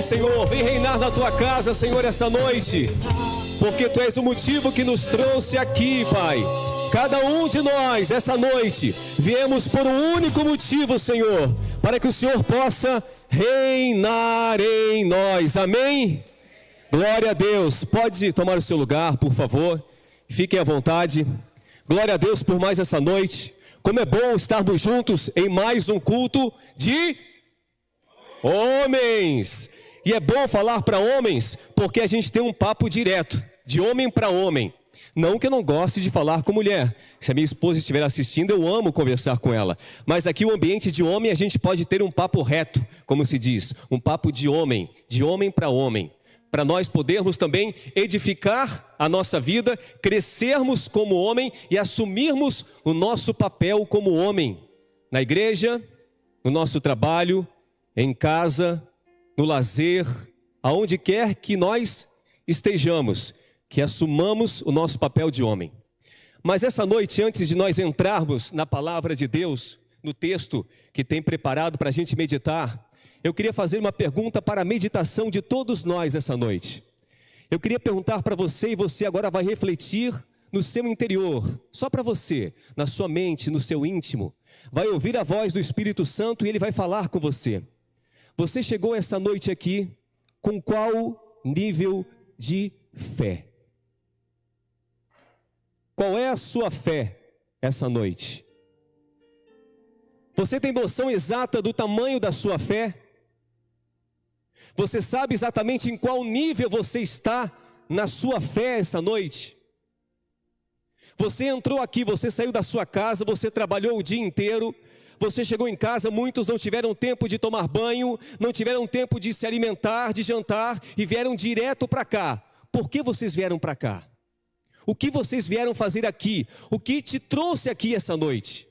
Senhor, vem reinar na tua casa, Senhor, essa noite, porque tu és o motivo que nos trouxe aqui, Pai. Cada um de nós, essa noite, viemos por um único motivo, Senhor, para que o Senhor possa reinar em nós, amém? Glória a Deus. Pode tomar o seu lugar, por favor, fiquem à vontade. Glória a Deus por mais essa noite. Como é bom estarmos juntos em mais um culto de homens. E é bom falar para homens, porque a gente tem um papo direto, de homem para homem. Não que eu não goste de falar com mulher. Se a minha esposa estiver assistindo, eu amo conversar com ela. Mas aqui o ambiente de homem, a gente pode ter um papo reto, como se diz. Um papo de homem para homem. Para nós podermos também edificar a nossa vida, crescermos como homem e assumirmos o nosso papel como homem. Na igreja, no nosso trabalho, em casa, no lazer, aonde quer que nós estejamos, que assumamos o nosso papel de homem. Mas essa noite, antes de nós entrarmos na palavra de Deus, no texto que tem preparado para a gente meditar, eu queria fazer uma pergunta para a meditação de todos nós essa noite. Eu queria perguntar para você, e você agora vai refletir no seu interior, só para você, na sua mente, no seu íntimo. Vai ouvir a voz do Espírito Santo e ele vai falar com você. Você chegou essa noite aqui com qual nível de fé? Qual é a sua fé essa noite? Você tem noção exata do tamanho da sua fé? Você sabe exatamente em qual nível você está na sua fé essa noite? Você entrou aqui, você saiu da sua casa, você trabalhou o dia inteiro, você chegou em casa, muitos não tiveram tempo de tomar banho, não tiveram tempo de se alimentar, de jantar e vieram direto para cá. Por que vocês vieram para cá? O que vocês vieram fazer aqui? O que te trouxe aqui essa noite?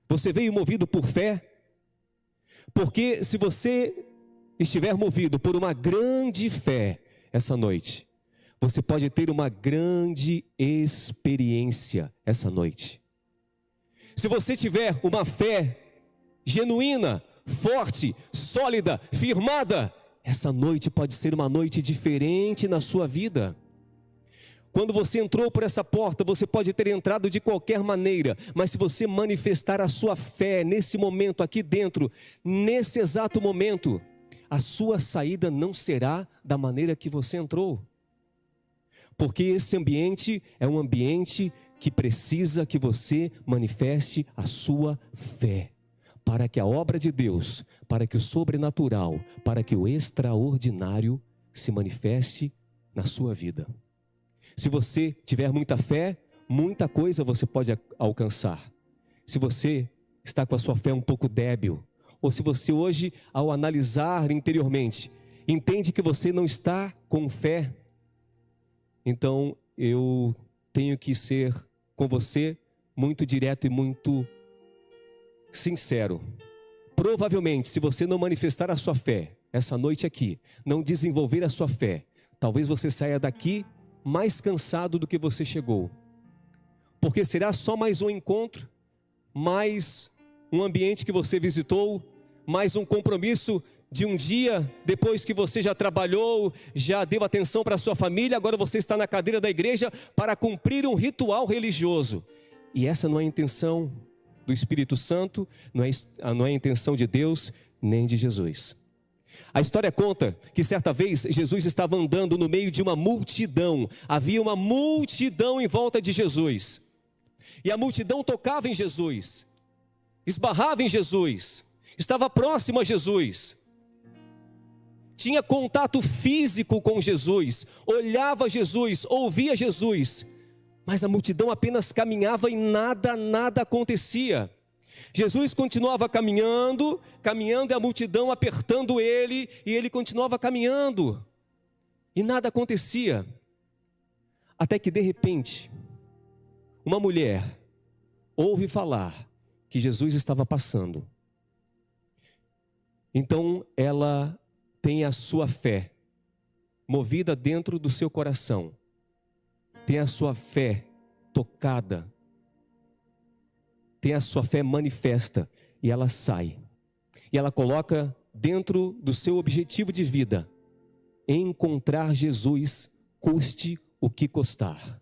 Você veio movido por fé? Porque se você estiver movido por uma grande fé essa noite, você pode ter uma grande experiência essa noite. Se você tiver uma fé genuína, forte, sólida, firmada, essa noite pode ser uma noite diferente na sua vida. Quando você entrou por essa porta, você pode ter entrado de qualquer maneira, mas se você manifestar a sua fé nesse momento aqui dentro, nesse exato momento, a sua saída não será da maneira que você entrou. Porque esse ambiente é um ambiente que precisa que você manifeste a sua fé, para que a obra de Deus, para que o sobrenatural, para que o extraordinário se manifeste na sua vida. Se você tiver muita fé, muita coisa você pode alcançar. Se você está com a sua fé um pouco débil, ou se você hoje, ao analisar interiormente, entende que você não está com fé, então eu tenho que ser com você muito direto e muito sincero. Provavelmente, se você não manifestar a sua fé essa noite aqui, não desenvolver a sua fé, talvez você saia daqui mais cansado do que você chegou. Porque será só mais um encontro, mais um ambiente que você visitou, mais um compromisso de um dia, depois que você já trabalhou, já deu atenção para a sua família, agora você está na cadeira da igreja para cumprir um ritual religioso. E essa não é a intenção do Espírito Santo, não é a intenção de Deus, nem de Jesus. A história conta que certa vez Jesus estava andando no meio de uma multidão. Havia uma multidão em volta de Jesus. E a multidão tocava em Jesus, esbarrava em Jesus, estava próximo a Jesus. Tinha contato físico com Jesus, olhava Jesus, ouvia Jesus. Mas a multidão apenas caminhava e nada acontecia. Jesus continuava caminhando e a multidão apertando ele, e ele continuava caminhando, e nada acontecia. Até que de repente, uma mulher ouve falar que Jesus estava passando. Então ela tem a sua fé movida dentro do seu coração, tem a sua fé tocada, tem a sua fé manifesta, e ela sai. E ela coloca dentro do seu objetivo de vida, encontrar Jesus, custe o que custar.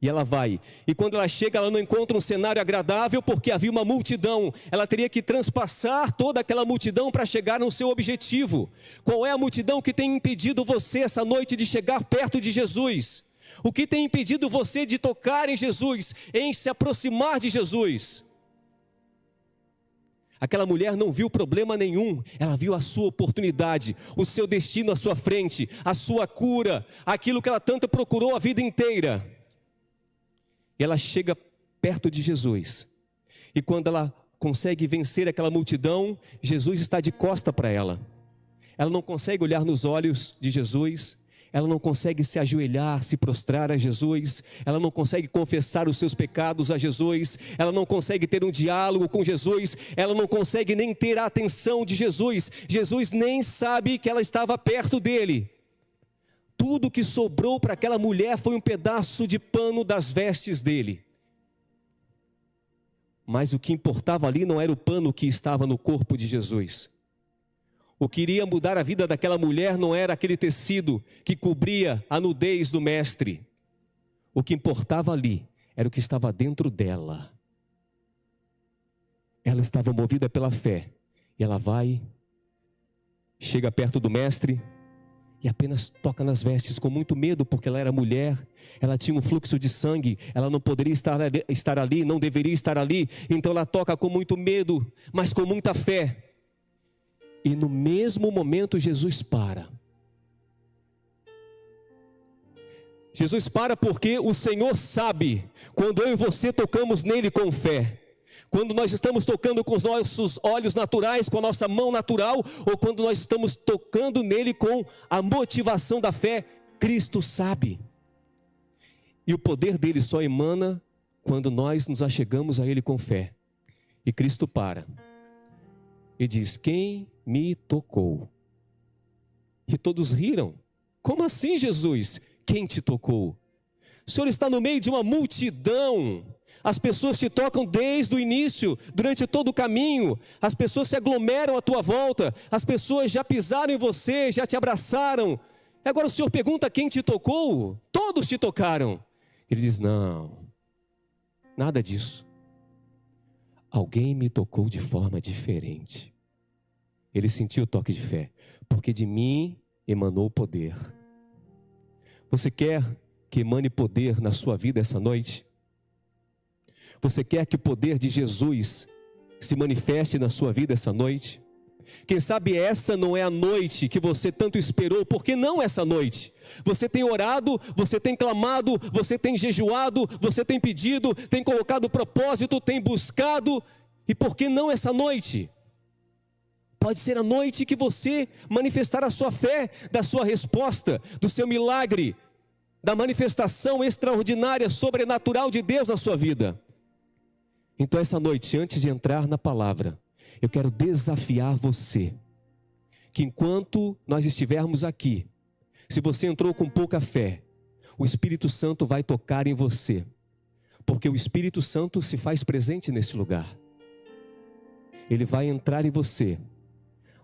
E ela vai, e quando ela chega, ela não encontra um cenário agradável, porque havia uma multidão. Ela teria que transpassar toda aquela multidão para chegar no seu objetivo. Qual é a multidão que tem impedido você essa noite de chegar perto de Jesus? O que tem impedido você de tocar em Jesus, em se aproximar de Jesus? Aquela mulher não viu problema nenhum, ela viu a sua oportunidade, o seu destino à sua frente, a sua cura, aquilo que ela tanto procurou a vida inteira. E ela chega perto de Jesus, e quando ela consegue vencer aquela multidão, Jesus está de costa para ela. Ela não consegue olhar nos olhos de Jesus, ela não consegue se ajoelhar, se prostrar a Jesus, ela não consegue confessar os seus pecados a Jesus, ela não consegue ter um diálogo com Jesus, ela não consegue nem ter a atenção de Jesus. Jesus nem sabe que ela estava perto dele. Tudo que sobrou para aquela mulher foi um pedaço de pano das vestes dele. Mas o que importava ali não era o pano que estava no corpo de Jesus. O que iria mudar a vida daquela mulher não era aquele tecido que cobria a nudez do mestre. O que importava ali era o que estava dentro dela. Ela estava movida pela fé. E ela vai, chega perto do mestre e apenas toca nas vestes com muito medo, porque ela era mulher, ela tinha um fluxo de sangue, ela não poderia estar ali, não deveria estar ali. Então ela toca com muito medo, mas com muita fé. E no mesmo momento Jesus para. Jesus para porque o Senhor sabe quando eu e você tocamos nele com fé. Quando nós estamos tocando com os nossos olhos naturais, com a nossa mão natural, ou quando nós estamos tocando nele com a motivação da fé, Cristo sabe. E o poder dele só emana quando nós nos achegamos a ele com fé. E Cristo para e diz: quem me tocou? E todos riram. Como assim, Jesus? Quem te tocou? O Senhor está no meio de uma multidão. As pessoas te tocam desde o início, durante todo o caminho. As pessoas se aglomeram à tua volta. As pessoas já pisaram em você, já te abraçaram. E agora o Senhor pergunta quem te tocou? Todos te tocaram. Ele diz: não, nada disso. Alguém me tocou de forma diferente. Ele sentiu o toque de fé, porque de mim emanou poder. Você quer que emane poder na sua vida essa noite? Você quer que o poder de Jesus se manifeste na sua vida essa noite? Quem sabe essa não é a noite que você tanto esperou. Por que não essa noite? Você tem orado, você tem clamado, você tem jejuado, você tem pedido, tem colocado propósito, tem buscado. E por que não essa noite? Pode ser a noite que você manifestar a sua fé, da sua resposta, do seu milagre, da manifestação extraordinária, sobrenatural de Deus na sua vida. Então essa noite, antes de entrar na palavra, eu quero desafiar você, que enquanto nós estivermos aqui, se você entrou com pouca fé, o Espírito Santo vai tocar em você, porque o Espírito Santo se faz presente nesse lugar. Ele vai entrar em você,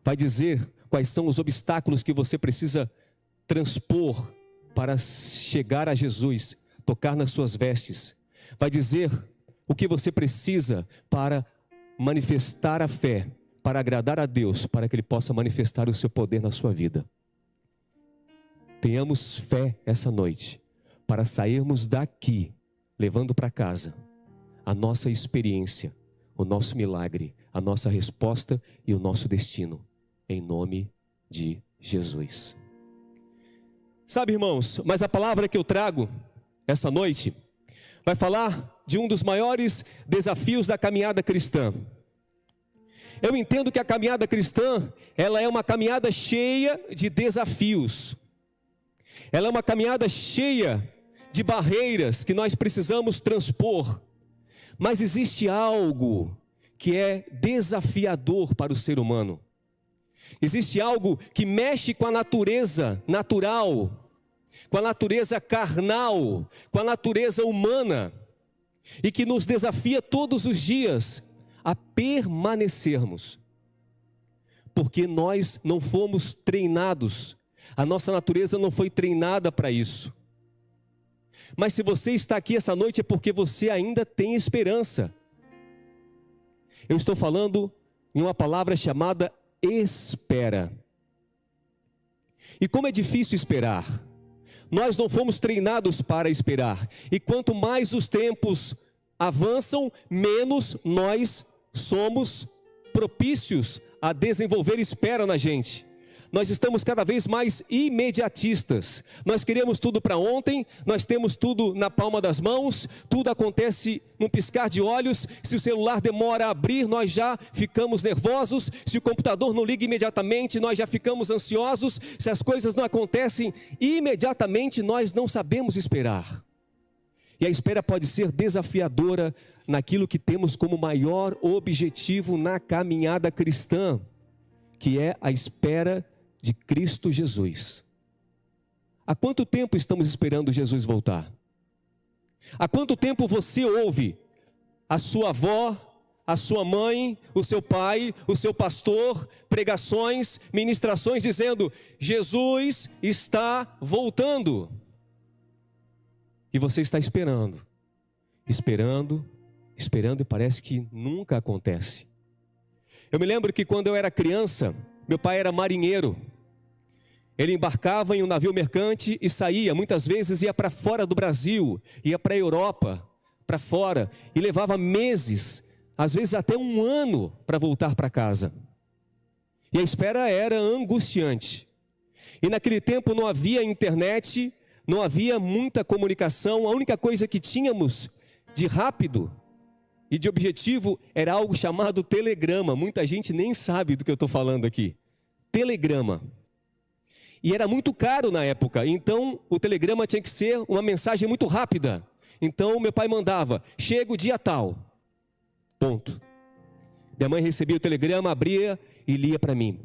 vai dizer quais são os obstáculos que você precisa transpor para chegar a Jesus, tocar nas suas vestes. Vai dizer o que você precisa para manifestar a fé, para agradar a Deus, para que Ele possa manifestar o seu poder na sua vida. Tenhamos fé essa noite, para sairmos daqui, levando para casa a nossa experiência, o nosso milagre, a nossa resposta e o nosso destino, em nome de Jesus. Sabe, irmãos, mas a palavra que eu trago essa noite vai falar de um dos maiores desafios da caminhada cristã. Eu entendo que a caminhada cristã, ela é uma caminhada cheia de desafios. Ela é uma caminhada cheia de barreiras que nós precisamos transpor. Mas existe algo que é desafiador para o ser humano. Existe algo que mexe com a natureza natural, com a natureza carnal, com a natureza humana, e que nos desafia todos os dias a permanecermos. porque nós não fomos treinados, a nossa natureza não foi treinada para isso. Mas se você está aqui essa noite é porque você ainda tem esperança. Eu estou falando em uma palavra chamada espera. E como é difícil esperar. Nós não fomos treinados para esperar. E quanto mais os tempos avançam, menos nós somos propícios a desenvolver espera na gente. Nós estamos cada vez mais imediatistas. Nós queremos tudo para ontem, nós temos tudo na palma das mãos, tudo acontece num piscar de olhos. Se o celular demora a abrir, nós já ficamos nervosos. Se o computador não liga imediatamente, nós já ficamos ansiosos. Se as coisas não acontecem imediatamente, nós não sabemos esperar. E a espera pode ser desafiadora naquilo que temos como maior objetivo na caminhada cristã, que é a espera de Cristo Jesus. Há quanto tempo estamos esperando Jesus voltar? Há quanto tempo você ouve a sua avó, a sua mãe, o seu pai, o seu pastor, pregações, ministrações dizendo: Jesus está voltando. E você está esperando e parece que nunca acontece. Eu me lembro que quando eu era criança, meu pai era marinheiro. Ele embarcava em um navio mercante e saía, muitas vezes ia para fora do Brasil, ia para a Europa, para fora, e levava meses, às vezes até um ano para voltar para casa. E a espera era angustiante. E naquele tempo não havia internet, não havia muita comunicação, a única coisa que tínhamos de rápido e de objetivo era algo chamado telegrama. Muita gente nem sabe do que eu estou falando aqui. Telegrama. E era muito caro na época, então o telegrama tinha que ser uma mensagem muito rápida. Então meu pai mandava: chega o dia tal. Ponto. Minha mãe recebia o telegrama, abria e lia para mim: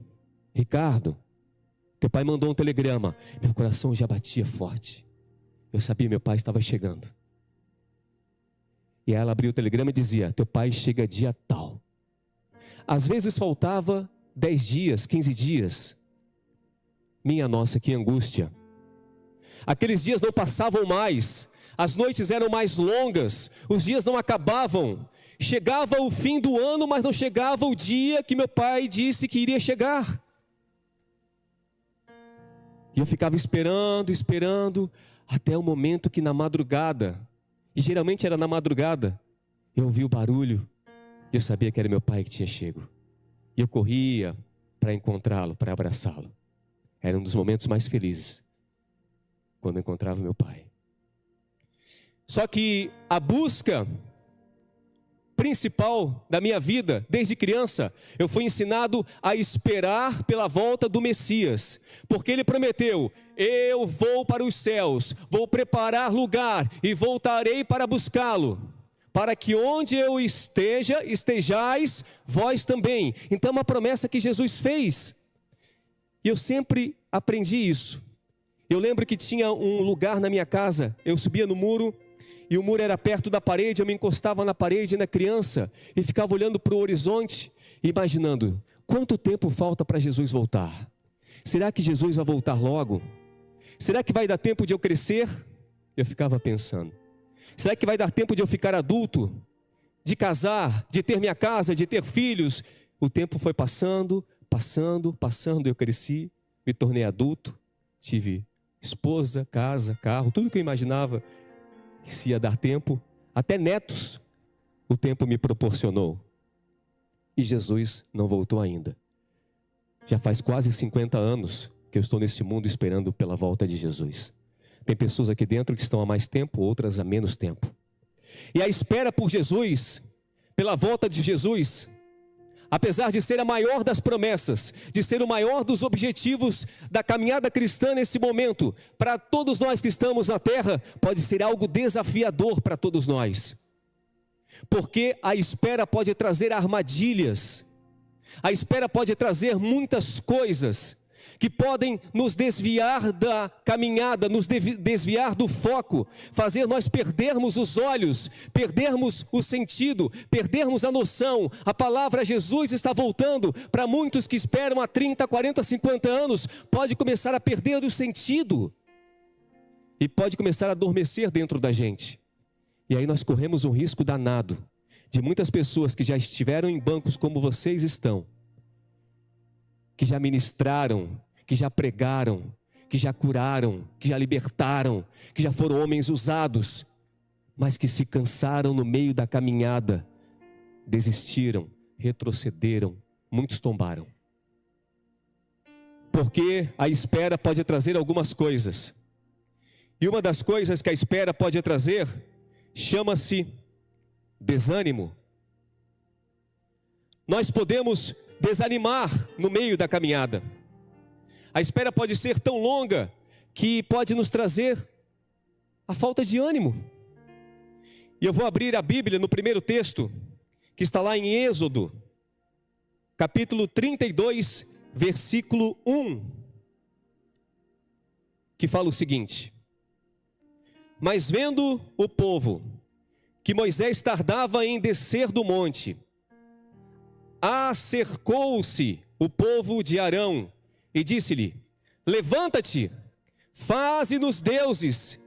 Ricardo, teu pai mandou um telegrama. Meu coração já batia forte. Eu sabia que meu pai estava chegando. E ela abriu o telegrama e dizia: teu pai chega dia tal. Às vezes faltava 10 dias, 15 dias. Minha nossa, que angústia. Aqueles dias não passavam mais, as noites eram mais longas, os dias não acabavam. Chegava o fim do ano, mas não chegava o dia que meu pai disse que iria chegar. E eu ficava esperando, até o momento que na madrugada, e geralmente era na madrugada, eu ouvi o barulho, e eu sabia que era meu pai que tinha chego. E eu corria para encontrá-lo, para abraçá-lo. Era um dos momentos mais felizes, quando eu encontrava meu pai. Só que a busca principal da minha vida, desde criança, eu fui ensinado a esperar pela volta do Messias, porque ele prometeu: eu vou para os céus, vou preparar lugar e voltarei para buscá-lo, para que onde eu esteja, estejais vós também. Então é uma promessa que Jesus fez, e eu sempre aprendi isso. Eu lembro que tinha um lugar na minha casa, eu subia no muro, e o muro era perto da parede, eu me encostava na parede na criança, e ficava olhando para o horizonte, imaginando: quanto tempo falta para Jesus voltar? Será que Jesus vai voltar logo? Será que vai dar tempo de eu crescer? Eu ficava pensando: será que vai dar tempo de eu ficar adulto? De casar, de ter minha casa, de ter filhos? O tempo foi passando, eu cresci, me tornei adulto, tive esposa, casa, carro, tudo que eu imaginava que se ia dar tempo, até netos, o tempo me proporcionou. E Jesus não voltou ainda. Já faz quase 50 anos que eu estou nesse mundo esperando pela volta de Jesus. Tem pessoas aqui dentro que estão há mais tempo, outras há menos tempo. E a espera por Jesus, pela volta de Jesus, apesar de ser a maior das promessas, de ser o maior dos objetivos da caminhada cristã nesse momento, para todos nós que estamos na terra, pode ser algo desafiador para todos nós. Porque a espera pode trazer armadilhas, a espera pode trazer muitas coisas, que podem nos desviar da caminhada, nos desviar do foco, fazer nós perdermos os olhos, perdermos o sentido, perdermos a noção. A palavra Jesus está voltando para muitos que esperam há 30, 40, 50 anos, pode começar a perder o sentido e pode começar a adormecer dentro da gente. E aí nós corremos um risco danado de muitas pessoas que já estiveram em bancos como vocês estão, que já ministraram, que já pregaram, que já curaram, que já libertaram, que já foram homens usados, mas que se cansaram no meio da caminhada, desistiram, retrocederam, muitos tombaram. Porque a espera pode trazer algumas coisas. E uma das coisas que a espera pode trazer chama-se desânimo. Nós podemos desanimar no meio da caminhada. A espera pode ser tão longa que pode nos trazer a falta de ânimo. E eu vou abrir a Bíblia no primeiro texto, que está lá em Êxodo, capítulo 32, versículo 1, que fala o seguinte: mas vendo o povo que Moisés tardava em descer do monte, acercou-se o povo de Arão e disse-lhe: levanta-te, faze-nos deuses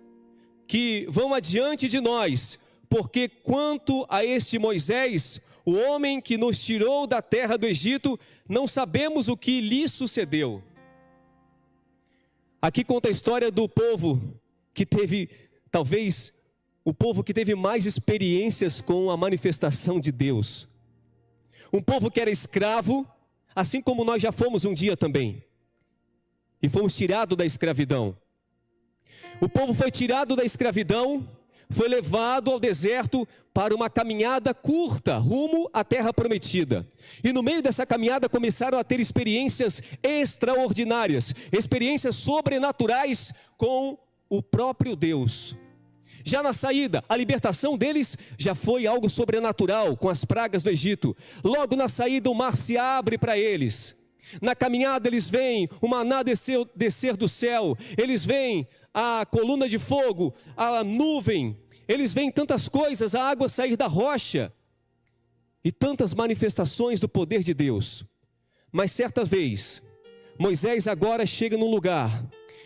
que vão adiante de nós, porque quanto a este Moisés, o homem que nos tirou da terra do Egito, não sabemos o que lhe sucedeu. Aqui conta a história do povo que teve, talvez, o povo que teve mais experiências com a manifestação de Deus. Um povo que era escravo, assim como nós já fomos um dia também. E fomos tirados da escravidão. O povo foi tirado da escravidão, foi levado ao deserto para uma caminhada curta, rumo à terra prometida. E no meio dessa caminhada começaram a ter experiências extraordinárias, experiências sobrenaturais com o próprio Deus. Já na saída, a libertação deles já foi algo sobrenatural, com as pragas do Egito. Logo na saída, o mar se abre para eles. Na caminhada eles veem o maná descer do céu, eles veem a coluna de fogo, a nuvem, eles veem tantas coisas, a água sair da rocha, e tantas manifestações do poder de Deus. Mas certa vez, Moisés agora chega num lugar,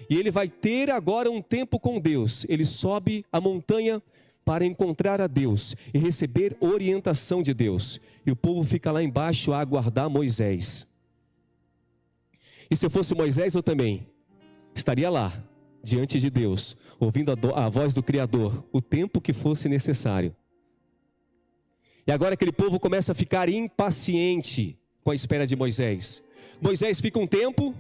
e ele vai ter agora um tempo com Deus. Ele sobe a montanha para encontrar a Deus e receber orientação de Deus. E o povo fica lá embaixo a aguardar Moisés. E se eu fosse Moisés, eu também estaria lá, diante de Deus, ouvindo a voz do Criador, o tempo que fosse necessário. E agora aquele povo começa a ficar impaciente com a espera de Moisés. Moisés fica um tempo,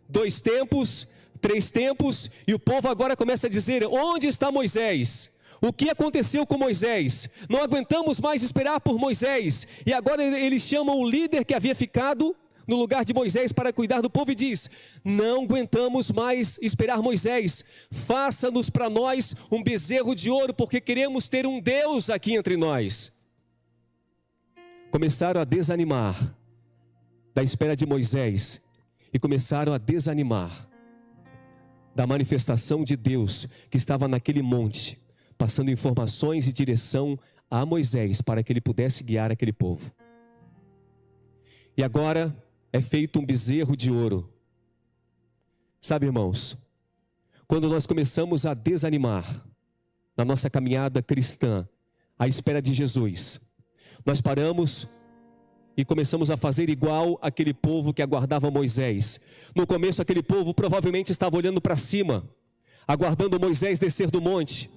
2 tempos, 3 tempos, e o povo agora começa a dizer: onde está Moisés? O que aconteceu com Moisés? Não aguentamos mais esperar por Moisés. E agora eles chamam o líder que havia ficado no lugar de Moisés para cuidar do povo e diz: não aguentamos mais esperar Moisés, faça-nos para nós um bezerro de ouro, porque queremos ter um Deus aqui entre nós. Começaram a desanimar da espera de Moisés e começaram a desanimar da manifestação de Deus que estava naquele monte, passando informações e direção a Moisés para que ele pudesse guiar aquele povo. E agora é feito um bezerro de ouro. Sabe, irmãos, quando nós começamos a desanimar na nossa caminhada cristã, à espera de Jesus, nós paramos e começamos a fazer igual aquele povo que aguardava Moisés. No começo aquele povo provavelmente estava olhando para cima, aguardando Moisés descer do monte,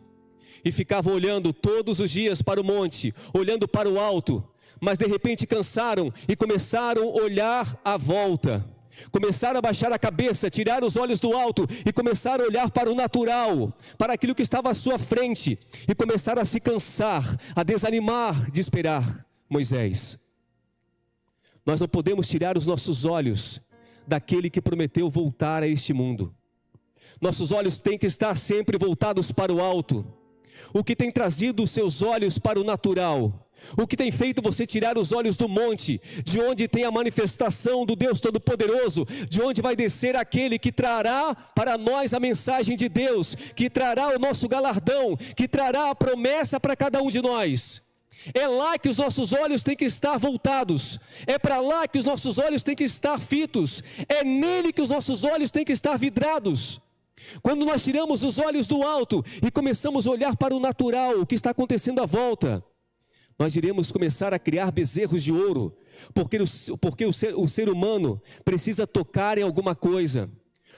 e ficava olhando todos os dias para o monte, olhando para o alto, mas de repente cansaram e começaram a olhar à volta, começaram a baixar a cabeça, tirar os olhos do alto e começaram a olhar para o natural, para aquilo que estava à sua frente, e começaram a se cansar, a desanimar de esperar Moisés. Nós não podemos tirar os nossos olhos daquele que prometeu voltar a este mundo. Nossos olhos têm que estar sempre voltados para o alto. O que tem trazido os seus olhos para o natural O que tem feito você tirar os olhos do monte, de onde tem a manifestação do Deus Todo-Poderoso, de onde vai descer aquele que trará para nós a mensagem de Deus, que trará o nosso galardão, que trará a promessa para cada um de nós. É lá que os nossos olhos têm que estar voltados, é para lá que os nossos olhos têm que estar fitos, é nele que os nossos olhos têm que estar vidrados. Quando nós tiramos os olhos do alto e começamos a olhar para o natural, o que está acontecendo à volta, nós iremos começar a criar bezerros de ouro, porque o ser humano precisa tocar em alguma coisa,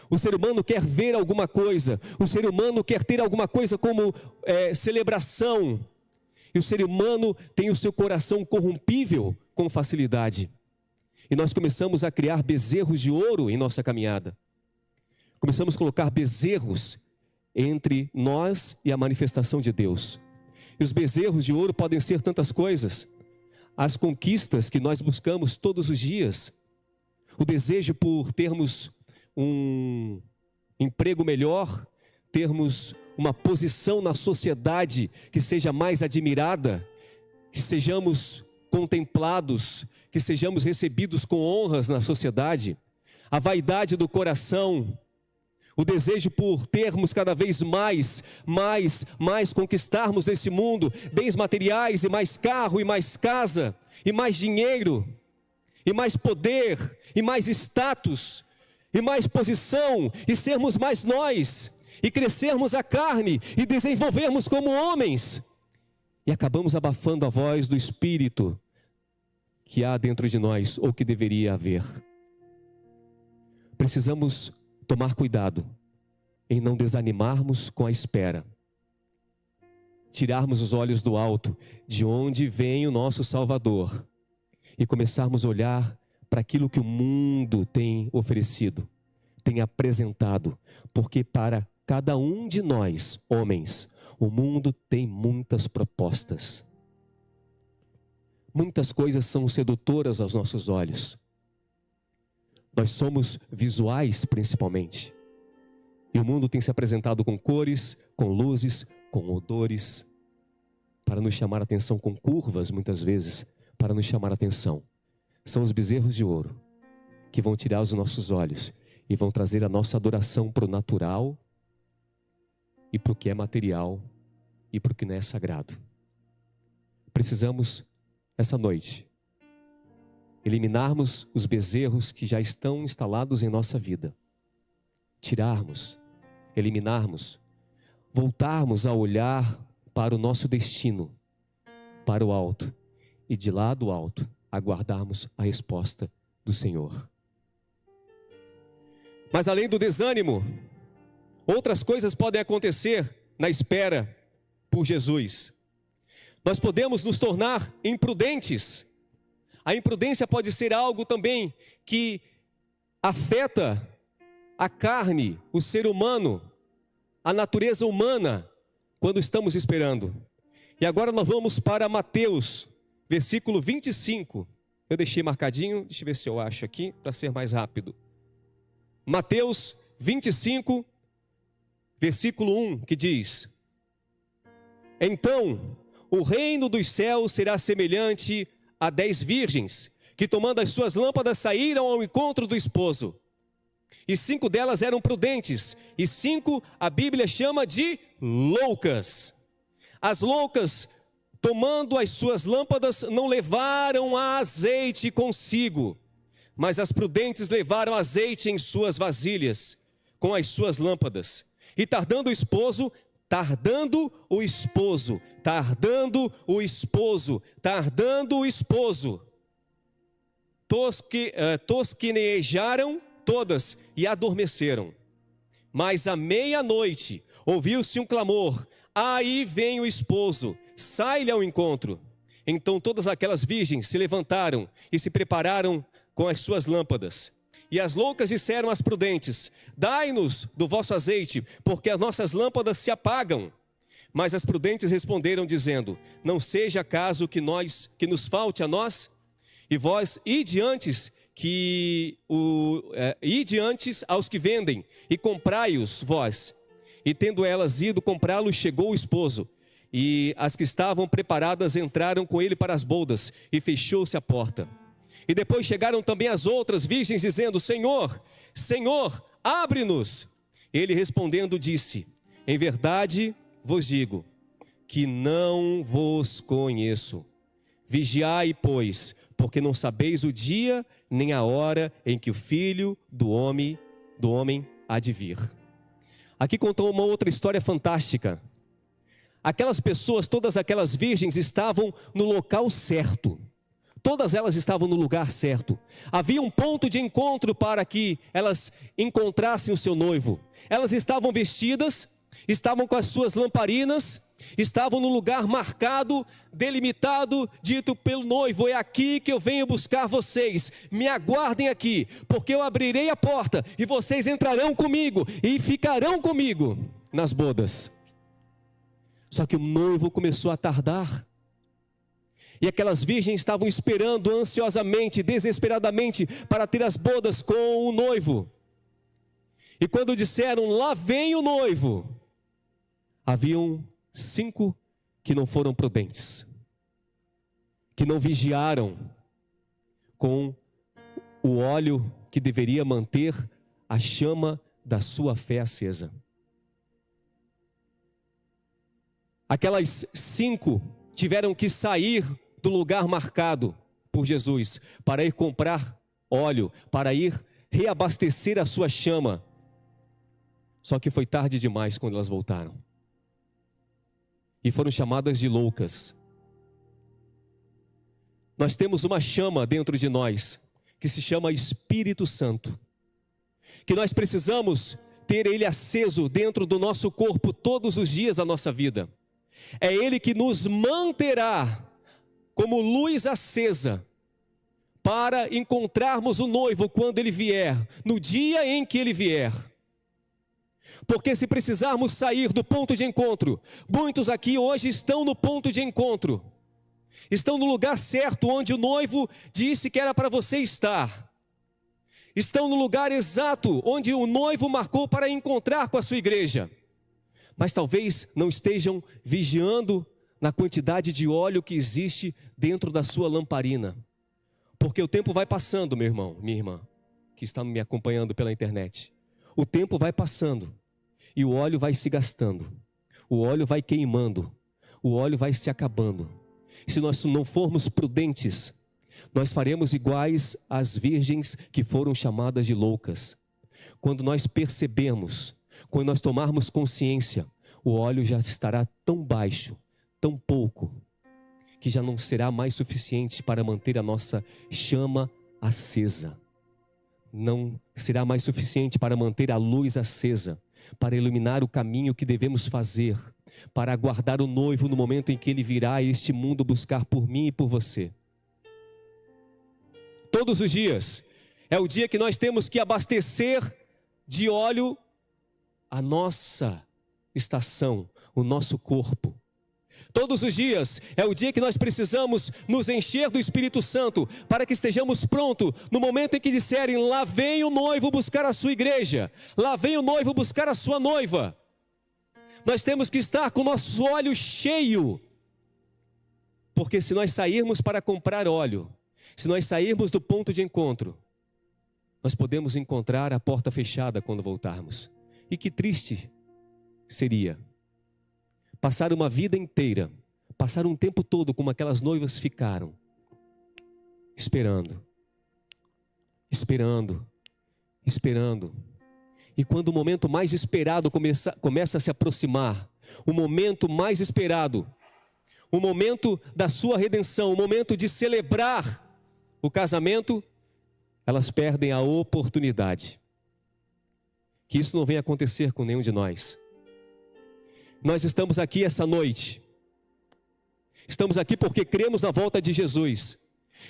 o ser humano quer ver alguma coisa, o ser humano quer ter alguma coisa como celebração, e o ser humano tem o seu coração corrompível com facilidade, e nós começamos a criar bezerros de ouro em nossa caminhada, começamos a colocar bezerros entre nós e a manifestação de Deus. E os bezerros de ouro podem ser tantas coisas, as conquistas que nós buscamos todos os dias, o desejo por termos um emprego melhor, termos uma posição na sociedade que seja mais admirada, que sejamos contemplados, que sejamos recebidos com honras na sociedade, a vaidade do coração, o desejo por termos cada vez mais conquistarmos nesse mundo, bens materiais e mais carro e mais casa, e mais dinheiro, e mais poder, e mais status, e mais posição, e sermos mais nós, e crescermos a carne, e desenvolvermos como homens, e acabamos abafando a voz do Espírito que há dentro de nós, ou que deveria haver. Precisamos tomar cuidado em não desanimarmos com a espera, tirarmos os olhos do alto, de onde vem o nosso Salvador, e começarmos a olhar para aquilo que o mundo tem oferecido, tem apresentado, porque para cada um de nós, homens, o mundo tem muitas propostas, muitas coisas são sedutoras aos nossos olhos. Nós somos visuais principalmente, e o mundo tem se apresentado com cores, com luzes, com odores, para nos chamar a atenção, com curvas muitas vezes, para nos chamar a atenção. São os bezerros de ouro que vão tirar os nossos olhos e vão trazer a nossa adoração para o natural e para o que é material e para o que não é sagrado. Precisamos, essa noite, eliminarmos os bezerros que já estão instalados em nossa vida. Tirarmos, eliminarmos, voltarmos a olhar para o nosso destino, para o alto, e de lá do alto, aguardarmos a resposta do Senhor. Mas além do desânimo, outras coisas podem acontecer na espera por Jesus. Nós podemos nos tornar imprudentes. A imprudência pode ser algo também que afeta a carne, o ser humano, a natureza humana, quando estamos esperando. E agora nós vamos para Mateus, versículo 25. Eu deixei marcadinho, deixa eu ver se eu acho aqui, para ser mais rápido. Mateus 25, versículo 1, que diz: Então, o reino dos céus será semelhante a 10 virgens, que tomando as suas lâmpadas saíram ao encontro do esposo. E 5 delas eram prudentes, e 5 a Bíblia chama de loucas. As loucas, tomando as suas lâmpadas, não levaram azeite consigo, mas as prudentes levaram azeite em suas vasilhas, com as suas lâmpadas. E tardando o esposo, tosquenejaram todas e adormeceram. Mas à meia-noite ouviu-se um clamor: aí vem o esposo, sai-lhe ao encontro. Então todas aquelas virgens se levantaram e se prepararam com as suas lâmpadas. E as loucas disseram às prudentes: dai-nos do vosso azeite, porque as nossas lâmpadas se apagam. Mas as prudentes responderam dizendo: não seja acaso que nos falte a nós? E vós ide antes aos que vendem e comprai-os vós. E tendo elas ido comprá-los, chegou o esposo. E as que estavam preparadas entraram com ele para as bodas, e fechou-se a porta. E depois chegaram também as outras virgens, dizendo: Senhor, Senhor, abre-nos. Ele respondendo disse: Em verdade vos digo, que não vos conheço. Vigiai, pois, porque não sabeis o dia, nem a hora em que o Filho do homem há de vir. Aqui contou uma outra história fantástica. Aquelas pessoas, todas aquelas virgens estavam no local certo. Todas elas estavam no lugar certo. Havia um ponto de encontro para que elas encontrassem o seu noivo. Elas estavam vestidas, estavam com as suas lamparinas, estavam no lugar marcado, delimitado, dito pelo noivo: é aqui que eu venho buscar vocês, me aguardem aqui, porque eu abrirei a porta e vocês entrarão comigo e ficarão comigo nas bodas. Só que o noivo começou a tardar, e aquelas virgens estavam esperando ansiosamente, desesperadamente, para ter as bodas com o noivo. E quando disseram: lá vem o noivo, haviam 5 que não foram prudentes, que não vigiaram com o óleo que deveria manter a chama da sua fé acesa. Aquelas 5 tiveram que sair do lugar marcado por Jesus para ir comprar óleo, para ir reabastecer a sua chama. Só que foi tarde demais quando elas voltaram. E foram chamadas de loucas. Nós temos uma chama dentro de nós, que se chama Espírito Santo, que nós precisamos ter ele aceso dentro do nosso corpo todos os dias da nossa vida. É ele que nos manterá como luz acesa, para encontrarmos o noivo quando ele vier, no dia em que ele vier. Porque se precisarmos sair do ponto de encontro, muitos aqui hoje estão no ponto de encontro, estão no lugar certo onde o noivo disse que era para você estar, estão no lugar exato onde o noivo marcou para encontrar com a sua igreja, mas talvez não estejam vigiando na quantidade de óleo que existe dentro da sua lamparina, porque o tempo vai passando, meu irmão, minha irmã, que está me acompanhando pela internet. O tempo vai passando e o óleo vai se gastando, o óleo vai queimando, o óleo vai se acabando. Se nós não formos prudentes, nós faremos iguais às virgens que foram chamadas de loucas. Quando nós percebemos, quando nós tomarmos consciência, o óleo já estará tão baixo, tão pouco, que já não será mais suficiente para manter a nossa chama acesa. Não será mais suficiente para manter a luz acesa, para iluminar o caminho que devemos fazer, para aguardar o noivo no momento em que ele virá a este mundo buscar por mim e por você. Todos os dias é o dia que nós temos que abastecer de óleo a nossa estação, o nosso corpo. Todos os dias é o dia que nós precisamos nos encher do Espírito Santo, para que estejamos prontos no momento em que disserem: lá vem o noivo buscar a sua igreja, lá vem o noivo buscar a sua noiva. Nós temos que estar com o nosso óleo cheio, porque se nós sairmos para comprar óleo, se nós sairmos do ponto de encontro, nós podemos encontrar a porta fechada quando voltarmos. E que triste seria passar uma vida inteira, passar um tempo todo como aquelas noivas ficaram, esperando, e quando o momento mais esperado começa a se aproximar, o momento mais esperado, o momento da sua redenção, o momento de celebrar o casamento, elas perdem a oportunidade. Que isso não venha acontecer com nenhum de nós. Nós estamos aqui essa noite, estamos aqui porque cremos na volta de Jesus,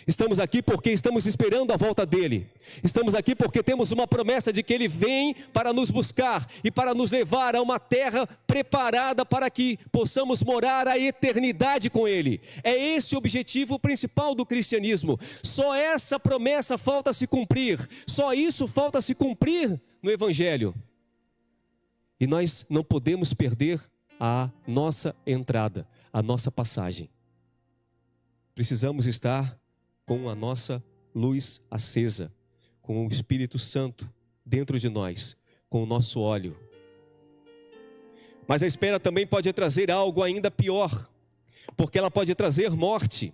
estamos aqui porque estamos esperando a volta dele, estamos aqui porque temos uma promessa de que ele vem para nos buscar e para nos levar a uma terra preparada para que possamos morar a eternidade com ele. É esse o objetivo principal do cristianismo. Só essa promessa falta se cumprir, só isso falta se cumprir no Evangelho, e nós não podemos perder a nossa entrada, a nossa passagem. Precisamos estar com a nossa luz acesa, com o Espírito Santo dentro de nós, com o nosso óleo. Mas a espera também pode trazer algo ainda pior, porque ela pode trazer morte.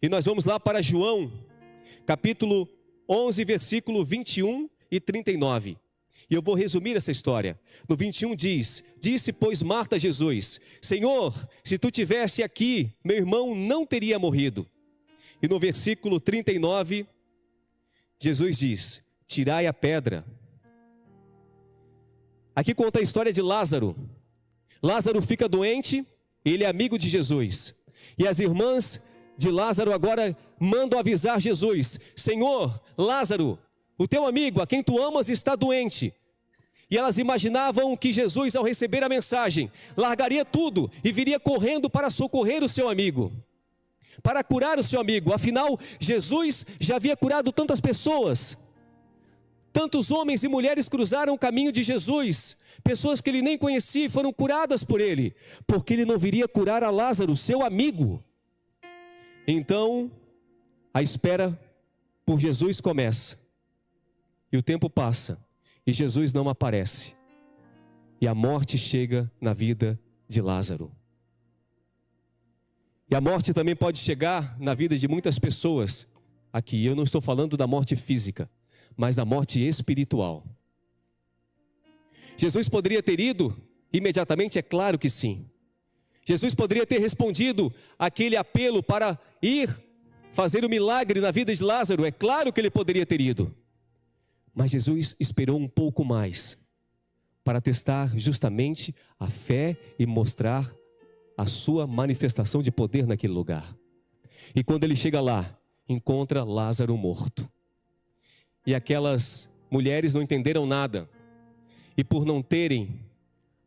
E nós vamos lá para João, capítulo 11, versículo 21 e 39. E eu vou resumir essa história. No 21 diz: disse, pois, Marta a Jesus: Senhor, se tu tivesse aqui, meu irmão não teria morrido. E no versículo 39, Jesus diz: tirai a pedra. Aqui conta a história de Lázaro. Lázaro fica doente, ele é amigo de Jesus. E as irmãs de Lázaro agora mandam avisar Jesus: Senhor, Lázaro, o teu amigo, a quem tu amas, está doente. E elas imaginavam que Jesus, ao receber a mensagem, largaria tudo e viria correndo para socorrer o seu amigo, para curar o seu amigo. Afinal, Jesus já havia curado tantas pessoas. Tantos homens e mulheres cruzaram o caminho de Jesus, pessoas que ele nem conhecia e foram curadas por ele, porque ele não viria curar a Lázaro, seu amigo. Então, a espera por Jesus começa, e o tempo passa, e Jesus não aparece, e a morte chega na vida de Lázaro. E a morte também pode chegar na vida de muitas pessoas aqui. Eu não estou falando da morte física, mas da morte espiritual. Jesus poderia ter ido imediatamente? É claro que sim. Jesus poderia ter respondido aquele apelo para ir fazer o milagre na vida de Lázaro? É claro que ele poderia ter ido. Mas Jesus esperou um pouco mais para testar justamente a fé e mostrar a sua manifestação de poder naquele lugar. E quando ele chega lá, encontra Lázaro morto. E aquelas mulheres não entenderam nada. E por não terem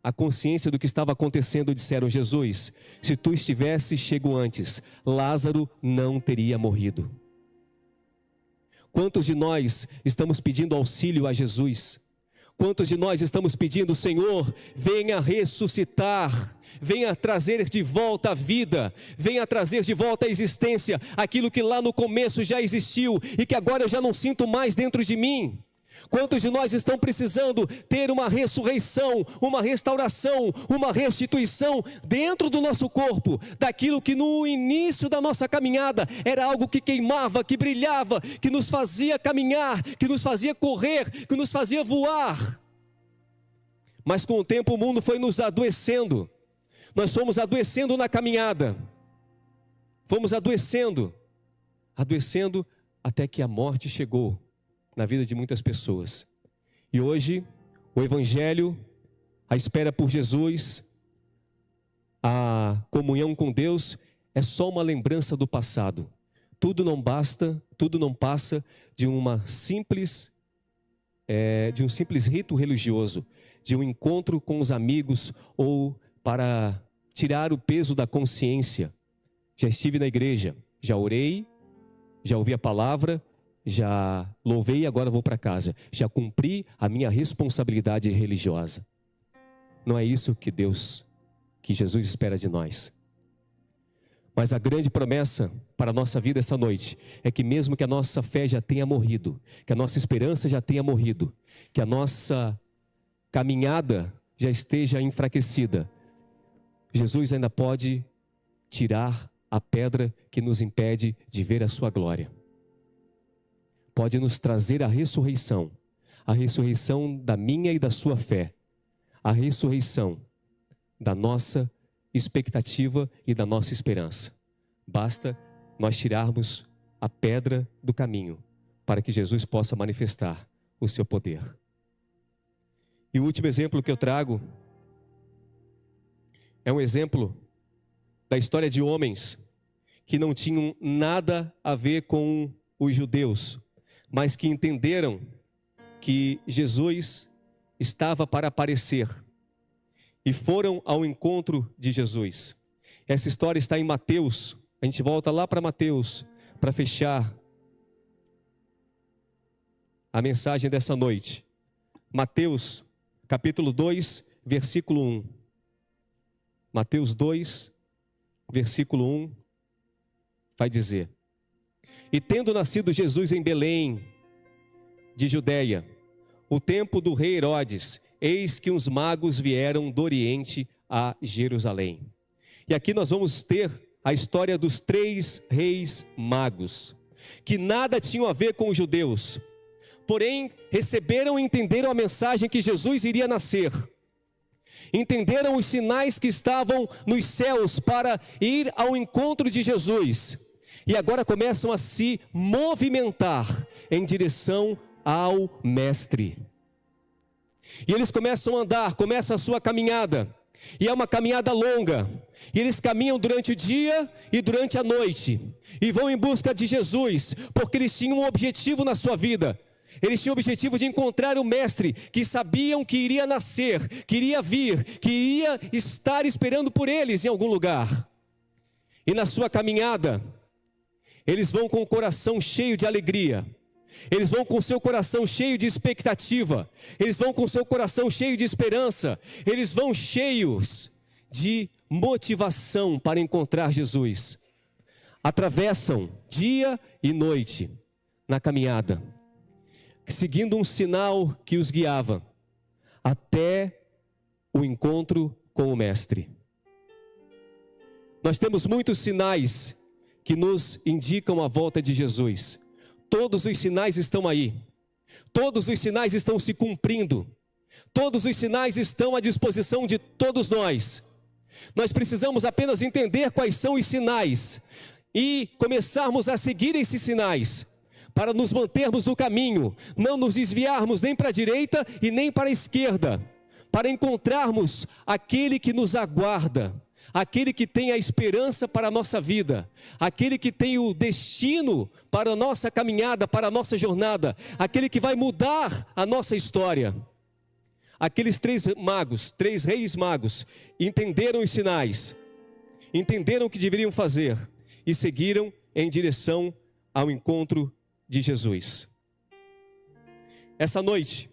a consciência do que estava acontecendo, disseram: Jesus, se tu estivesse chego antes, Lázaro não teria morrido. Quantos de nós estamos pedindo auxílio a Jesus? Quantos de nós estamos pedindo: Senhor, venha ressuscitar, venha trazer de volta a vida, venha trazer de volta a existência, aquilo que lá no começo já existiu e que agora eu já não sinto mais dentro de mim? Quantos de nós estão precisando ter uma ressurreição, uma restauração, uma restituição dentro do nosso corpo, daquilo que no início da nossa caminhada era algo que queimava, que brilhava, que nos fazia caminhar, que nos fazia correr, que nos fazia voar. Mas com o tempo o mundo foi nos adoecendo, nós fomos adoecendo na caminhada, fomos adoecendo até que a morte chegou na vida de muitas pessoas. E hoje, o Evangelho, a espera por Jesus, a comunhão com Deus, é só uma lembrança do passado. Tudo não basta, tudo não passa de um simples rito religioso, de um encontro com os amigos, ou para tirar o peso da consciência. Já estive na igreja, já orei, já ouvi a palavra, já louvei, agora vou para casa. Já cumpri a minha responsabilidade religiosa. Não é isso que Jesus espera de nós. Mas a grande promessa para a nossa vida essa noite é que mesmo que a nossa fé já tenha morrido, que a nossa esperança já tenha morrido, que a nossa caminhada já esteja enfraquecida, Jesus ainda pode tirar a pedra que nos impede de ver a sua glória. Pode nos trazer a ressurreição da minha e da sua fé, a ressurreição da nossa expectativa e da nossa esperança. Basta nós tirarmos a pedra do caminho para que Jesus possa manifestar o seu poder. E o último exemplo que eu trago é um exemplo da história de homens que não tinham nada a ver com os judeus, mas que entenderam que Jesus estava para aparecer e foram ao encontro de Jesus. Essa história está em Mateus. A gente volta lá para Mateus para fechar a mensagem dessa noite. Mateus, capítulo 2, versículo 1. Mateus 2, versículo 1, vai dizer: E tendo nascido Jesus em Belém, de Judeia, o tempo do rei Herodes, eis que uns magos vieram do Oriente a Jerusalém. E aqui nós vamos ter a história dos 3 reis magos, que nada tinham a ver com os judeus, porém receberam e entenderam a mensagem que Jesus iria nascer. Entenderam os sinais que estavam nos céus para ir ao encontro de Jesus. E agora começam a se movimentar em direção ao Mestre. E eles começam a andar, começam a sua caminhada. E é uma caminhada longa. E eles caminham durante o dia e durante a noite. E vão em busca de Jesus, porque eles tinham um objetivo na sua vida. Eles tinham o objetivo de encontrar o Mestre, que sabiam que iria nascer, que iria vir, que iria estar esperando por eles em algum lugar. E na sua caminhada, eles vão com o coração cheio de alegria. Eles vão com o seu coração cheio de expectativa. Eles vão com o seu coração cheio de esperança. Eles vão cheios de motivação para encontrar Jesus. Atravessam dia e noite na caminhada, seguindo um sinal que os guiava até o encontro com o Mestre. Nós temos muitos sinais que nos indicam a volta de Jesus. Todos os sinais estão aí. Todos os sinais estão se cumprindo. Todos os sinais estão à disposição de todos nós. Nós precisamos apenas entender quais são os sinais e começarmos a seguir esses sinais, para nos mantermos no caminho, não nos desviarmos nem para a direita e nem para a esquerda, para encontrarmos aquele que nos aguarda, aquele que tem a esperança para a nossa vida, aquele que tem o destino para a nossa caminhada, para a nossa jornada, aquele que vai mudar a nossa história. Aqueles 3 magos, 3 reis magos, entenderam os sinais, entenderam o que deveriam fazer e seguiram em direção ao encontro de Jesus. Essa noite,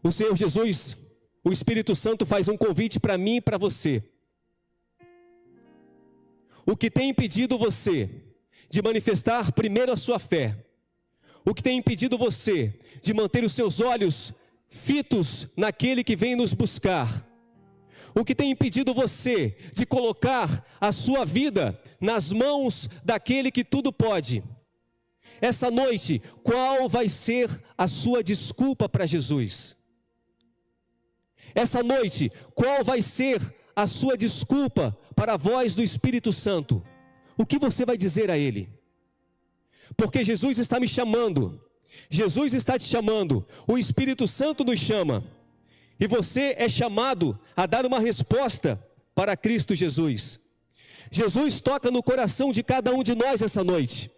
o Senhor Jesus, o Espírito Santo faz um convite para mim e para você. O que tem impedido você de manifestar primeiro a sua fé? O que tem impedido você de manter os seus olhos fitos naquele que vem nos buscar? O que tem impedido você de colocar a sua vida nas mãos daquele que tudo pode? Essa noite, qual vai ser a sua desculpa para Jesus? Essa noite, qual vai ser a sua desculpa para a voz do Espírito Santo? O que você vai dizer a Ele? Porque Jesus está me chamando, Jesus está te chamando, o Espírito Santo nos chama, e você é chamado a dar uma resposta para Cristo Jesus. Jesus toca no coração de cada um de nós essa noite.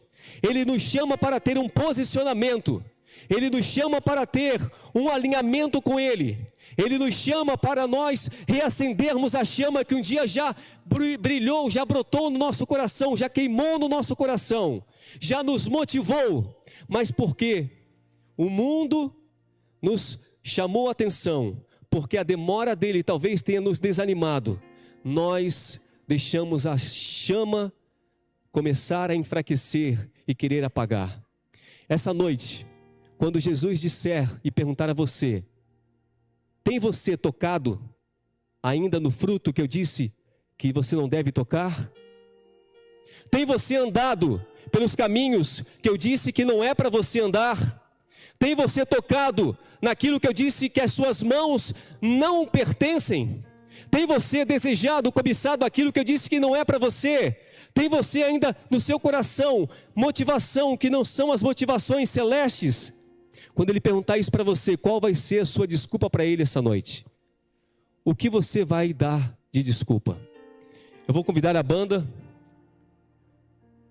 Ele nos chama para ter um posicionamento. Ele nos chama para ter um alinhamento com Ele. Ele nos chama para nós reacendermos a chama que um dia já brilhou, já brotou no nosso coração, já queimou no nosso coração, já nos motivou. Mas por quê? O mundo nos chamou a atenção, porque a demora dele talvez tenha nos desanimado. Nós deixamos a chama começar a enfraquecer e querer apagar. Essa noite, quando Jesus disser e perguntar a você: tem você tocado ainda no fruto que eu disse que você não deve tocar? Tem você andado pelos caminhos que eu disse que não é para você andar? Tem você tocado naquilo que eu disse que as suas mãos não pertencem? Tem você desejado, cobiçado aquilo que eu disse que não é para você? Tem você ainda no seu coração motivação que não são as motivações celestes? Quando ele perguntar isso para você, qual vai ser a sua desculpa para ele essa noite? O que você vai dar de desculpa? Eu vou convidar a banda.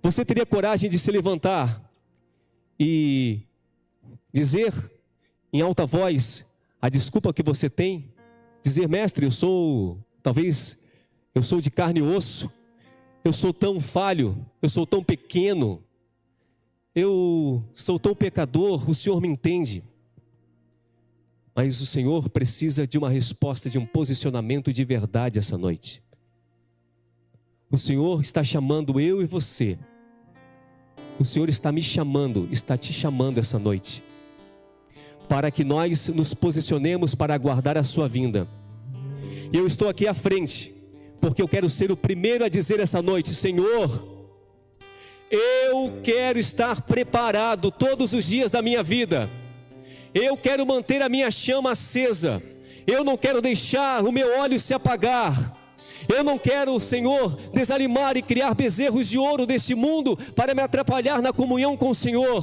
Você teria coragem de se levantar e dizer em alta voz a desculpa que você tem? Dizer: mestre, eu sou de carne e osso, eu sou tão falho, eu sou tão pequeno, eu sou tão pecador, o Senhor me entende. Mas o Senhor precisa de uma resposta, de um posicionamento de verdade essa noite. O Senhor está chamando eu e você. O Senhor está me chamando, está te chamando essa noite, para que nós nos posicionemos para aguardar a sua vinda. E eu estou aqui à frente, porque eu quero ser o primeiro a dizer essa noite: Senhor, eu quero estar preparado todos os dias da minha vida. Eu quero manter a minha chama acesa. Eu não quero deixar o meu óleo se apagar. Eu não quero, Senhor, desanimar e criar bezerros de ouro deste mundo para me atrapalhar na comunhão com o Senhor.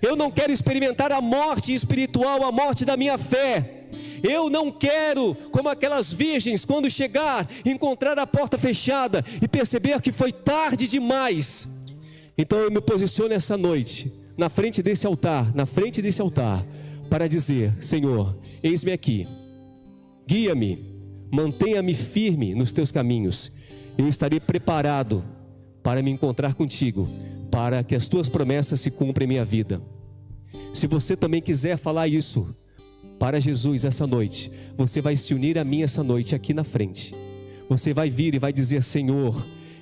Eu não quero experimentar a morte espiritual, a morte da minha fé. Eu não quero, como aquelas virgens, quando chegar, encontrar a porta fechada e perceber que foi tarde demais. Então eu me posiciono essa noite, na frente desse altar, para dizer: Senhor, eis-me aqui, guia-me, mantenha-me firme nos teus caminhos. Eu estarei preparado para me encontrar contigo, para que as tuas promessas se cumpram em minha vida. Se você também quiser falar isso para Jesus essa noite, você vai se unir a mim essa noite aqui na frente. Você vai vir e vai dizer: Senhor,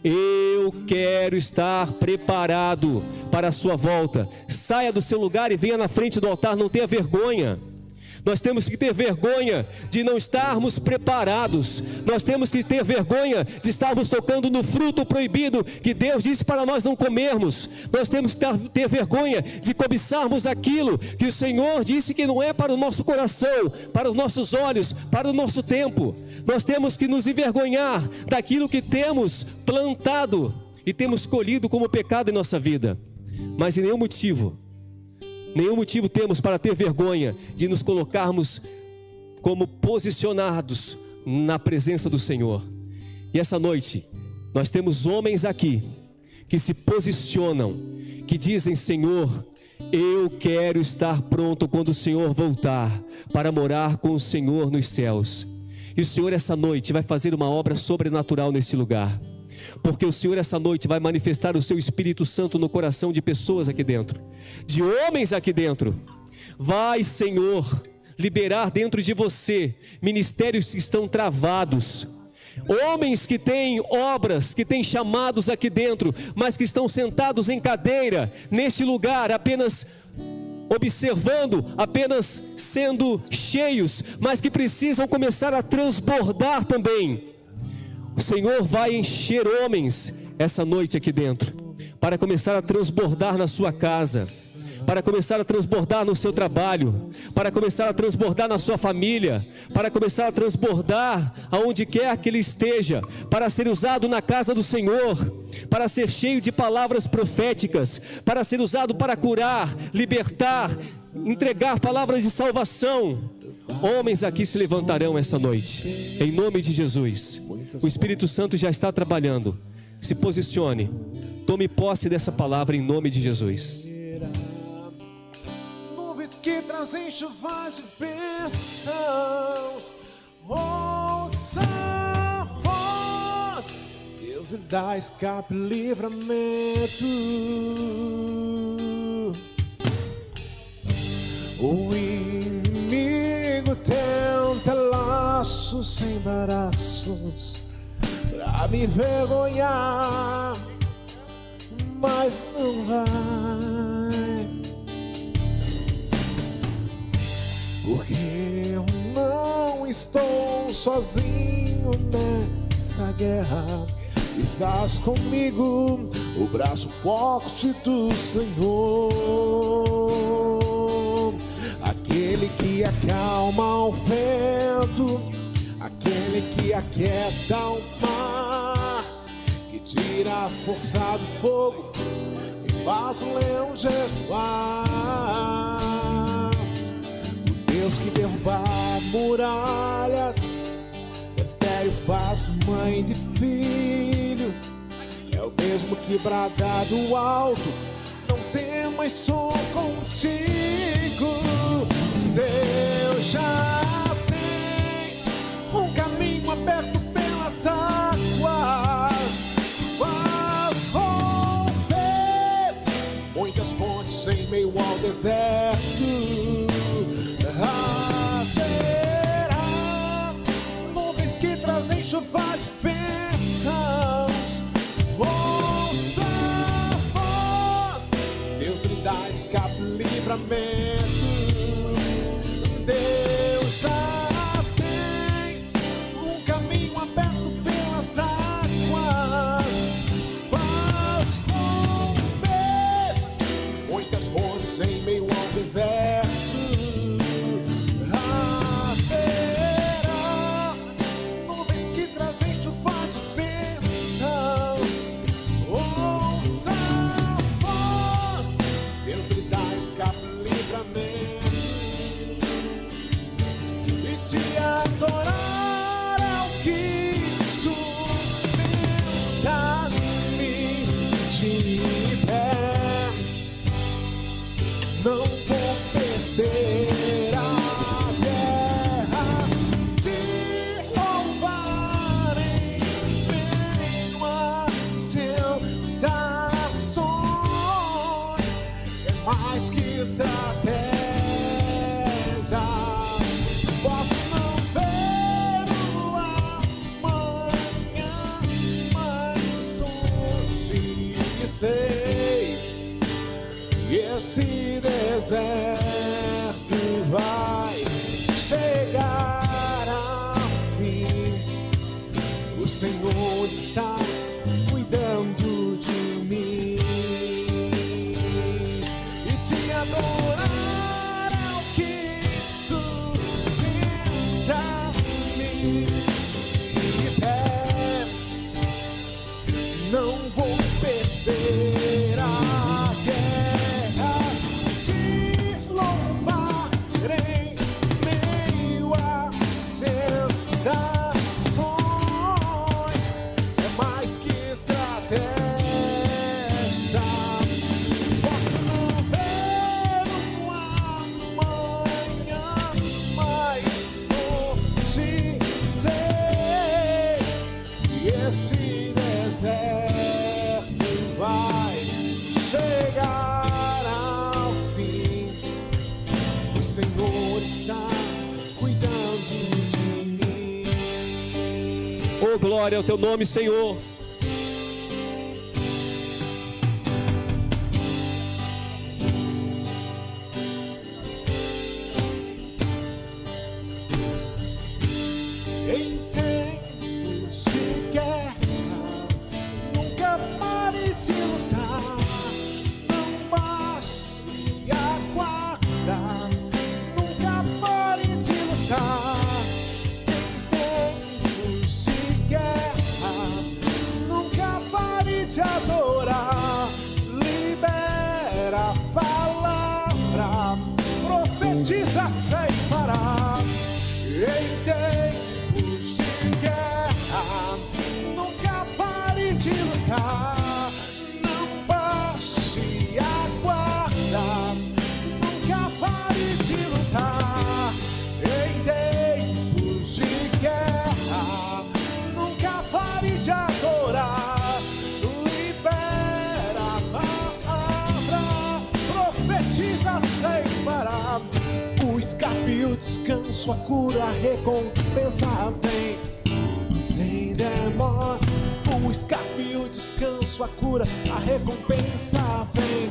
eu quero estar preparado para a sua volta. Saia do seu lugar e venha na frente do altar, não tenha vergonha. Nós temos que ter vergonha de não estarmos preparados. Nós temos que ter vergonha de estarmos tocando no fruto proibido que Deus disse para nós não comermos. Nós temos que ter vergonha de cobiçarmos aquilo que o Senhor disse que não é para o nosso coração, para os nossos olhos, para o nosso tempo. Nós temos que nos envergonhar daquilo que temos plantado e temos colhido como pecado em nossa vida. Mas em nenhum motivo temos para ter vergonha de nos colocarmos como posicionados na presença do Senhor. E essa noite nós temos homens aqui que se posicionam, que dizem: Senhor, eu quero estar pronto quando o Senhor voltar, para morar com o Senhor nos céus. E o Senhor essa noite vai fazer uma obra sobrenatural nesse lugar, porque o Senhor essa noite vai manifestar o seu Espírito Santo no coração de pessoas aqui dentro, de homens aqui dentro. Vai, Senhor, liberar dentro de você ministérios que estão travados, homens que têm obras, que têm chamados aqui dentro, mas que estão sentados em cadeira neste lugar, apenas observando, apenas sendo cheios, mas que precisam começar a transbordar também. O Senhor vai encher homens essa noite aqui dentro, para começar a transbordar na sua casa, para começar a transbordar no seu trabalho, para começar a transbordar na sua família, para começar a transbordar aonde quer que ele esteja, para ser usado na casa do Senhor, para ser cheio de palavras proféticas, para ser usado para curar, libertar, entregar palavras de salvação. Homens aqui se levantarão essa noite, em nome de Jesus. O Espírito Santo já está trabalhando. Se posicione, tome posse dessa palavra em nome de Jesus. Nuvens que trazem chuvas de bênçãos, ouça a voz, Deus lhe dá escape e livramento. O inimigo tenta laços, embaraços pra me envergonhar, mas não vai, porque eu não estou sozinho nessa guerra. Estás comigo, o braço forte do Senhor, aquele que acalma o vento, aquele que aquieta o mar, que tira a força do fogo e faz o leão jejuar. O Deus que derruba muralhas, estéril faz mãe de filho, é o mesmo que brada do alto: não temas, sou contigo. Deus já tem um caminho aberto pelas águas, faz romper muitas fontes em meio ao deserto. Haverá nuvens que trazem chuva de bênçãos, deserto vai chegar ao fim. O Senhor está cuidando de mim. E te adorar é o que sustenta-me. De pé, não vou perder a guerra. Te louvar em meio às tentações. É mais que estratégia. Posso não ver um amanhã, mas hoje sei que esse deserto vai chegar ao fim. O Senhor está cuidando de mim. Oh, glória ao teu nome, Senhor. Em tempos de guerra, nunca pare de lutar. Não baixe a guarda, nunca pare de lutar. Em tempos de guerra, nunca pare de adorar. Libera a palavra, profetiza sem parar. Em tempos de guerra, nunca pare de lutar. Não baixe a guarda, nunca pare de lutar. Em tempos de guerra, nunca pare de adorar. Libera a palavra, profetiza sem parar. O escape e o descanso, a cura, a recompensa vem sem demora. O escape e o descanso, a cura, a recompensa vem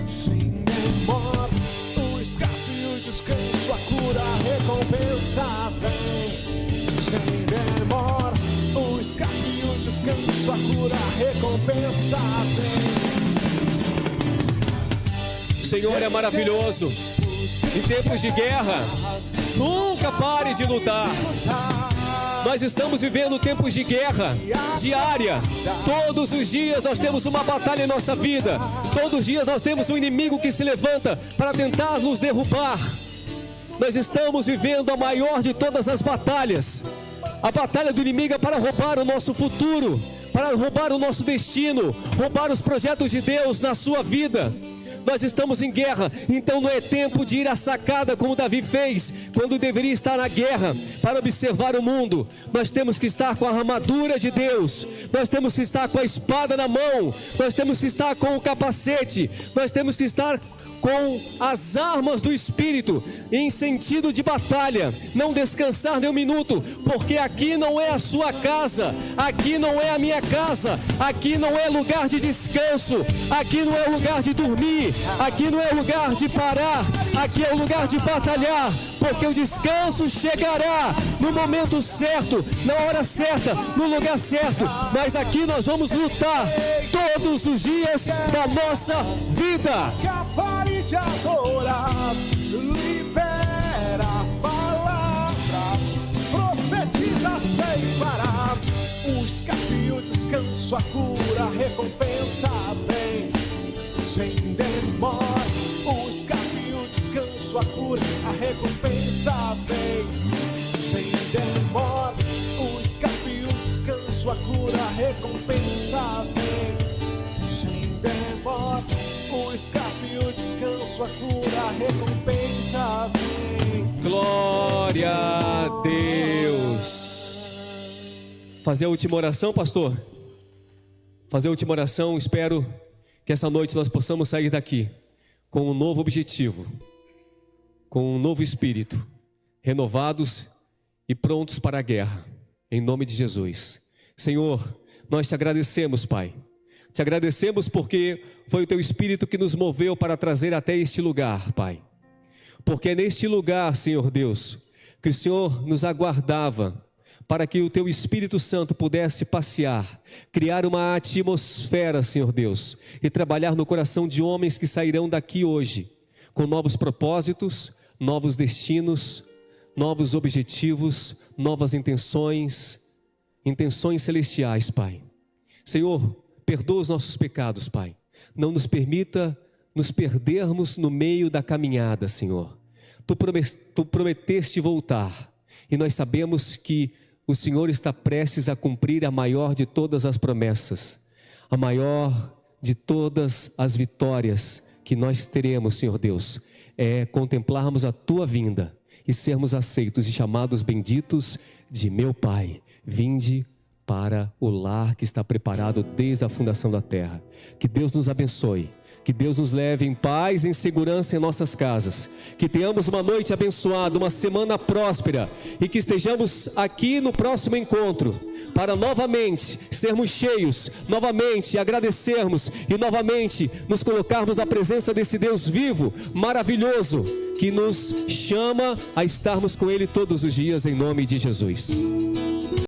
sem demora. O escape e o descanso, a cura, a recompensa vem sem demora. O escape e o descanso, a cura, a recompensa vem. O Senhor é maravilhoso. Em tempos de guerra, nunca pare de lutar. Nós estamos vivendo tempos de guerra diária. Todos os dias nós temos uma batalha em nossa vida. Todos os dias nós temos um inimigo que se levanta para tentar nos derrubar. Nós estamos vivendo a maior de todas as batalhas. A batalha do inimigo é para roubar o nosso futuro, para roubar o nosso destino, roubar os projetos de Deus na sua vida. Nós estamos em guerra, então não é tempo de ir à sacada como Davi fez, quando deveria estar na guerra, para observar o mundo. Nós temos que estar com a armadura de Deus, nós temos que estar com a espada na mão, nós temos que estar com o capacete, nós temos que estar com as armas do Espírito, em sentido de batalha, não descansar nem um minuto, porque aqui não é a sua casa, aqui não é a minha casa, aqui não é lugar de descanso, aqui não é lugar de dormir, aqui não é lugar de parar, aqui é o lugar de batalhar, porque o descanso chegará no momento certo, na hora certa, no lugar certo, mas aqui nós vamos lutar todos os dias da nossa vida. Pare de adorar, libera a palavra, profetiza sem parar. O escape e o descanso, a cura, a recompensa vem sem demora. O escape e o descanso, a cura, a recompensa vem sem demora. O escape e o descanso, a cura, a recompensa vem sem demora. O escape e o descanso, a cura, a recompensa vem. Glória a Deus. Fazer a última oração, pastor? Fazer a última oração. Espero que essa noite nós possamos sair daqui com um novo objetivo, com um novo espírito, renovados e prontos para a guerra, em nome de Jesus. Senhor, nós te agradecemos, Pai. Te agradecemos porque foi o Teu Espírito que nos moveu para trazer até este lugar, Pai. Porque é neste lugar, Senhor Deus, que o Senhor nos aguardava, para que o Teu Espírito Santo pudesse passear, criar uma atmosfera, Senhor Deus, e trabalhar no coração de homens que sairão daqui hoje, com novos propósitos, novos destinos, novos objetivos, novas intenções celestiais, Pai. Senhor, perdoa os nossos pecados, Pai. Não nos permita nos perdermos no meio da caminhada, Senhor. Tu prometeste voltar, e nós sabemos que o Senhor está prestes a cumprir a maior de todas as promessas, a maior de todas as vitórias que nós teremos, Senhor Deus, é contemplarmos a Tua vinda e sermos aceitos e chamados benditos de meu Pai. Vinde para o lar que está preparado desde a fundação da terra. Que Deus nos abençoe. Que Deus nos leve em paz e em segurança em nossas casas. Que tenhamos uma noite abençoada, uma semana próspera. E que estejamos aqui no próximo encontro para novamente sermos cheios, novamente agradecermos e novamente nos colocarmos na presença desse Deus vivo, maravilhoso, que nos chama a estarmos com Ele todos os dias em nome de Jesus.